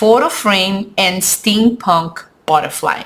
photo frame and steampunk butterfly.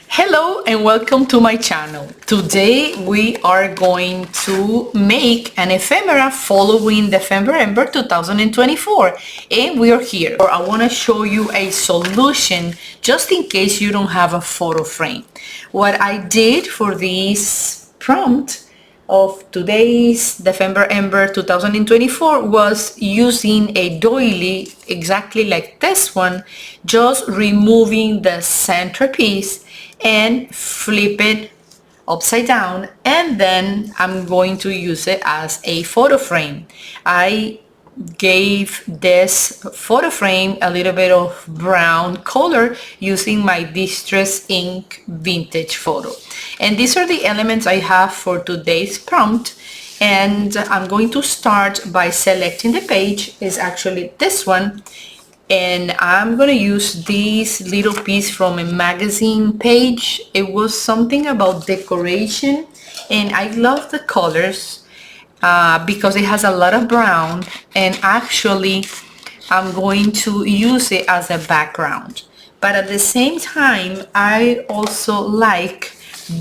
Hello and welcome to my channel. Today we are going to make an ephemera following Dephemberember 2024, and we are here. I want to show you a solution just in case you don't have a photo frame. What I did for this prompt of today's Dephemberember 2024 was using a doily exactly like this one, just removing the centerpiece and flip it upside down, and then I'm going to use it as a photo frame. I gave this photo frame a little bit of brown color using my Distress Ink vintage photo, and these are the elements I have for today's prompt. And I'm going to start by selecting the page. Is actually this one, and I'm gonna use this little piece from a magazine page. It was something about decoration, and I love the colors because it has a lot of brown, and actually I'm going to use it as a background. But at the same time, I also like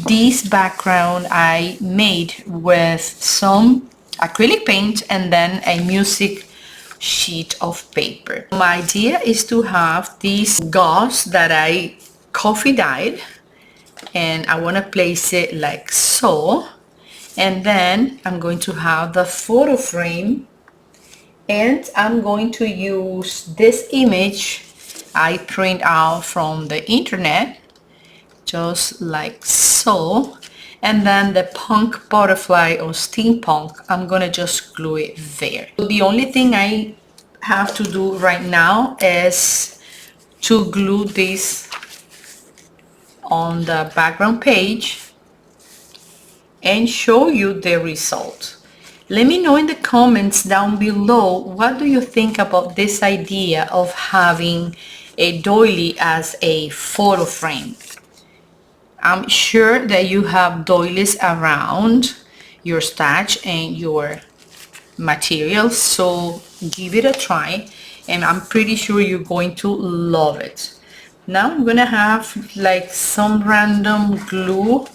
this background I made with some acrylic paint and then a music sheet of paper. My idea is to have this gauze that I coffee dyed, and I want to place it like so, and then I'm going to have the photo frame, and I'm going to use this image I print out from the internet just like so, and then the punk butterfly or steampunk, I'm gonna just glue it there. So the only thing I have to do right now is to glue this on the background page and show you the result. Let me know in the comments down below, what do you think about this idea of having a doily as a photo frame? I'm sure that you have doilies around your stash and your materials, so give it a try, and I'm pretty sure you're going to love it. Now I'm gonna have like some random glue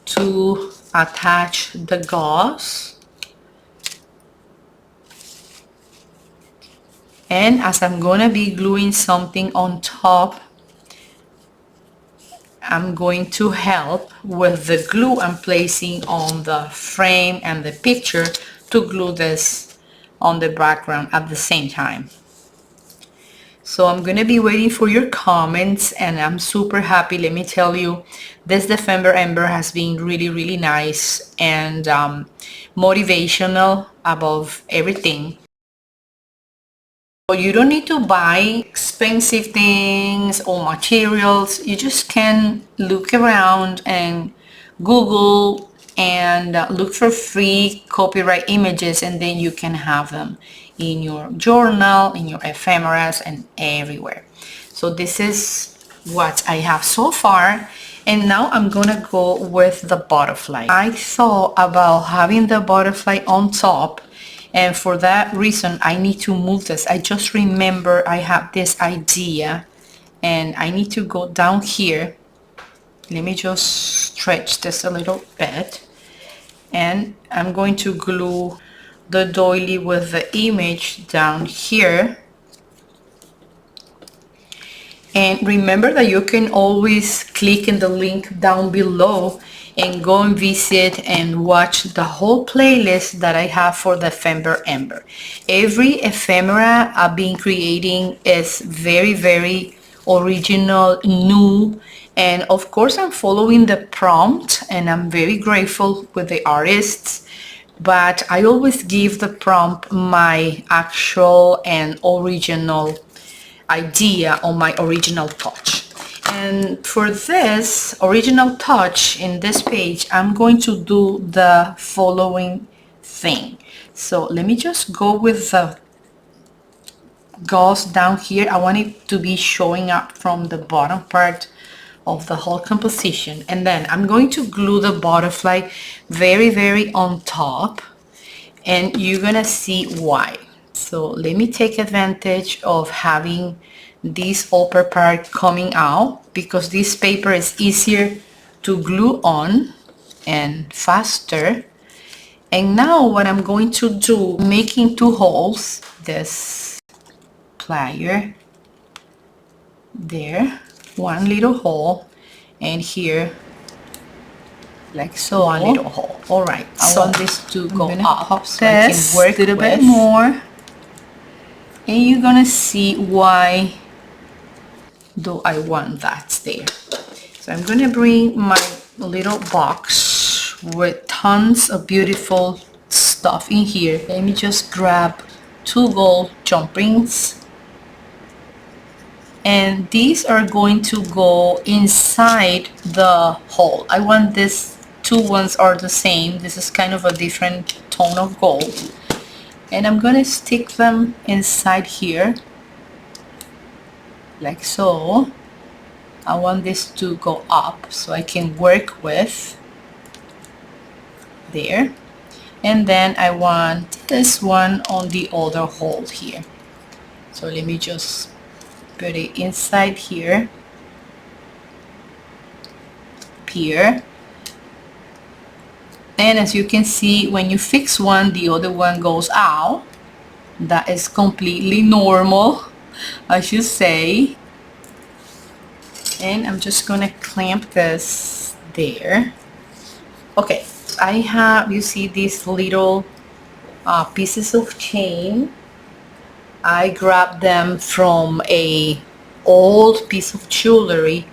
to attach the gauze, and as I'm gonna be gluing something on top, I'm going to help with the glue I'm placing on the frame and the picture to glue this on the background at the same time. So I'm gonna be waiting for your comments, and I'm super happy. Let me tell you, this Dephemberember has been really nice and motivational above everything. You don't need to buy expensive things or materials. You just can look around and Google and look for free copyright images, and then you can have them in your journal, in your ephemeras, and everywhere. So this is what I have so far, and now I'm gonna go with the butterfly. I thought about having the butterfly on top, and for that reason I need to move this. I just remember I have this idea, and I need to go down here. Let me just stretch this a little bit, and I'm going to glue the doily with the image down here. And remember that you can always click in the link down below and go and visit and watch the whole playlist that I have for the Dephemberember. Every ephemera I've been creating is very original, new, and of course I'm following the prompt, and I'm very grateful with the artists, but I always give the prompt my actual and original idea on my original touch. And for this original touch in this page, I'm going to do the following thing. So let me just go with the gauze down here. I want it to be showing up from the bottom part of the whole composition, and then I'm going to glue the butterfly very on top, and you're gonna see why. So let me take advantage of having this upper part coming out, because this paper is easier to glue on and faster. And now what I'm going to do, making two holes, this plier there, one little hole, and here like so, one little hole. All right, I want this to go up so I can work a little bit more, and you're gonna see why do I want that there. So I'm gonna bring my little box with tons of beautiful stuff in here. Let me just grab two gold jump rings, and these are going to go inside the hole. I want this two ones are the same. This is kind of a different tone of gold, and I'm gonna stick them inside here like so. I want this to go up so I can work with there, and then I want this one on the other hole here. So let me just put it inside here, here. And as you can see, when you fix one, the other one goes out. That is completely normal, I should say. And I'm just gonna clamp this there. Okay, I have, you see these little pieces of chain. I grabbed them from a old piece of jewelry,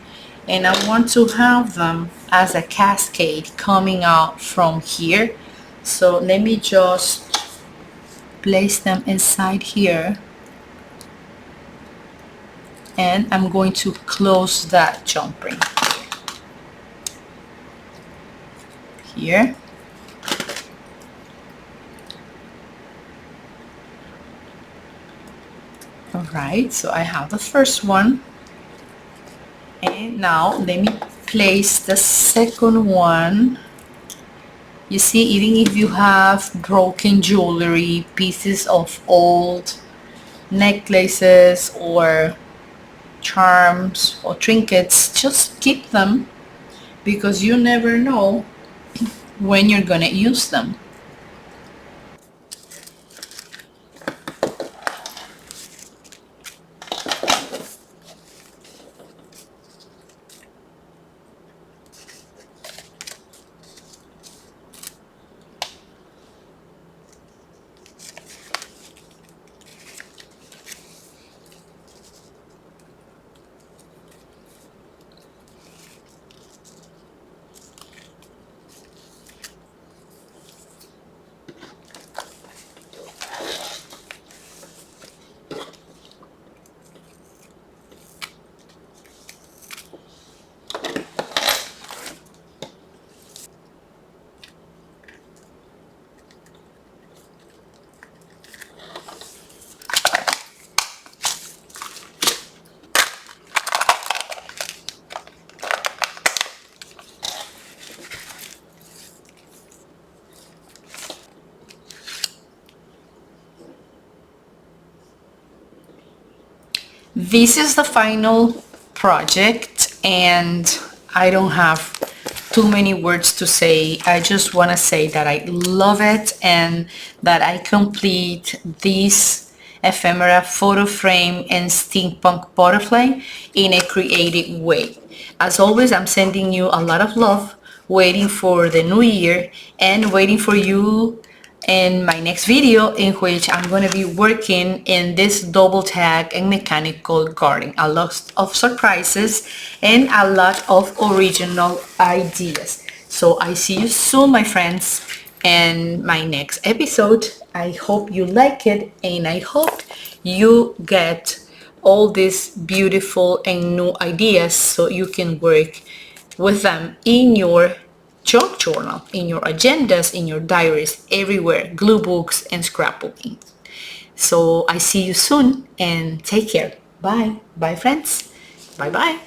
and I want to have them as a cascade coming out from here. So let me just place them inside here, and I'm going to close that jump ring here. All right, so I have the first one, and now let me place the second one. You see, even if you have broken jewelry, pieces of old necklaces or charms or trinkets, just keep them, because you never know when you're gonna use them. This is the final project, and I don't have too many words to say. I just want to say that I love it, and that I complete this ephemera photo frame and steampunk butterfly in a creative way. As always, I'm sending you a lot of love, waiting for the new year, and waiting for you in my next video, in which I'm going to be working in this double tag and mechanical garden. A lot of surprises and a lot of original ideas. So I see you soon, my friends, in my next episode. I hope you like it, and I hope you get all these beautiful and new ideas so you can work with them in your junk journal, in your agendas, in your diaries, everywhere, glue books and scrapbooking. So I see you soon, and take care. Bye. Bye, friends. Bye-bye.